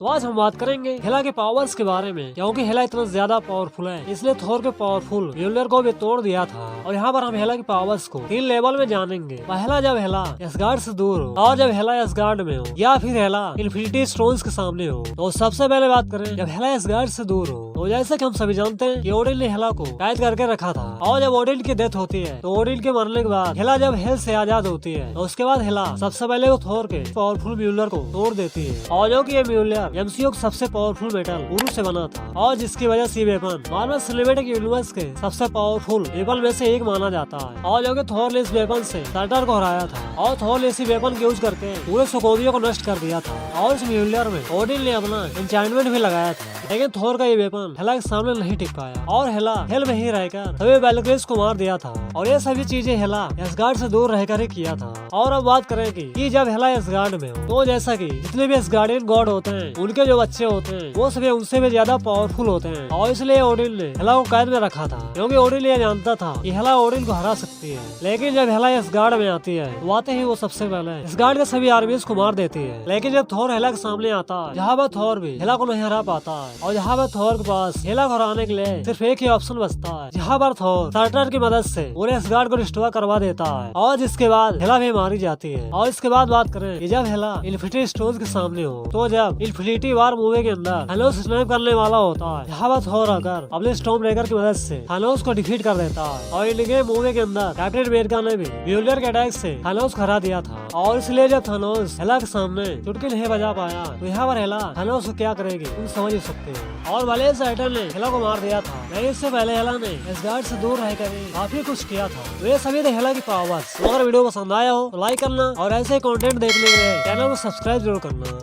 तो आज हम बात करेंगे हेला के पावर्स के बारे में, क्योंकि हेला इतना ज्यादा पावरफुल है इसलिए थोर के पावरफुल म्योल्नर को भी तोड़ दिया था। और यहाँ पर हम हेला की पावर्स को 3 लेवल में जानेंगे। पहला, जब हेला एसगार्ड से दूर हो और जब हेला एसगार्ड में हो, या फिर हेला इन्फिनिटी स्टोन्स के सामने हो। तो सबसे पहले बात करें जब हेला एसगार्ड से दूर हो, तो जैसे कि हम सभी जानते हैं कि ओडिन ने हेला को कैद करके रखा था। और जब ओडिन की डेथ होती है तो ओडिन के मरने के बाद हेला जब हेल से आजाद होती है, तो उसके बाद हेला सबसे पहले वो थोर के पावरफुल म्योल्नर को तोड़ देती है। और जो कि ये म्योल्नर एमसीयू का सबसे पावरफुल मेटल उरु से बना था, और जिसकी वजह से वेपन मार्वल सिनेमैटिक यूनिवर्स के सबसे पावरफुल वेपन में से एक माना जाता है। और जो कि थोर ने इस वेपन से सर्टर को हराया था, और थोर ने इसी वेपन के यूज करके पूरे सोकोविया को नष्ट कर दिया था। और इस म्योल्नर में ओडिन ने अपना एन्चेंटमेंट भी लगाया था, लेकिन थोर का ये वेपन हेला के सामने नहीं टिक पाया और हेला हेल में ही रहकर सभी वेलग्रीव्स को मार दिया था। और ये सभी चीजें हेला एसगार्ड से दूर रहकर ही किया था। और अब बात करें कि जब हेला एसगार्ड में हो, तो जैसा कि जितने भी एसगार्डियन गॉड होते हैं उनके जो बच्चे होते हैं वो सभी उनसे भी ज्यादा पावरफुल होते हैं। और इसलिए ओडिन ने हेला को कैद में रखा था, क्योंकि ओडिन ये जानता था कि हेला ओडिन को हरा सकती है। लेकिन जब हेला एसगार्ड में आती है तो आते ही वो सबसे पहले एसगार्ड के सभी आर्मीज को मार देती है। लेकिन जब थोर हेला के सामने आता है, जहाँ पर थोर भी हेला को नहीं हरा पाता है, और जहाँ पर थोर के पास हेला को हराने के लिए सिर्फ एक ही ऑप्शन बचता है, जहाँ पर थोर सर्टर की मदद से पूरे एसगार्ड को डिस्ट्रॉय करवा देता है। और जिसके बाद हेला भी मारी जाती है। और इसके बाद बात करें कि जब हेला इन्फिनिटी स्टोन्स के सामने हो, तो जब इन्फिनिटी वार मूवी के अंदर थानोस स्नैप करने वाला होता है, जहाँ पर थोर आकर अपने स्टॉर्म ब्रेकर की मदद से थानोस को डिफीट कर देता है। और इंडियन मूवी के अंदर कैप्टन अमेरिका ने भी म्योल्नर के अटैक से थानोस को हरा दिया था। और इसलिए जब थानोस हेला के सामने चुटकी नहीं बजा पाया, तो यहाँ पर हेला थानोस को क्या करेगी तुम समझ ही सकते हो। और वाले टाइटन ने हेला को मार दिया था, लेकिन इससे पहले हेला ने एसगार्ड से दूर रहकर काफी कुछ किया था। तो ये सभी थे हेला की पावर्स। तो अगर वीडियो पसंद आया हो तो लाइक करना, और ऐसे कंटेंट देखने के लिए चैनल को सब्सक्राइब जरूर करना।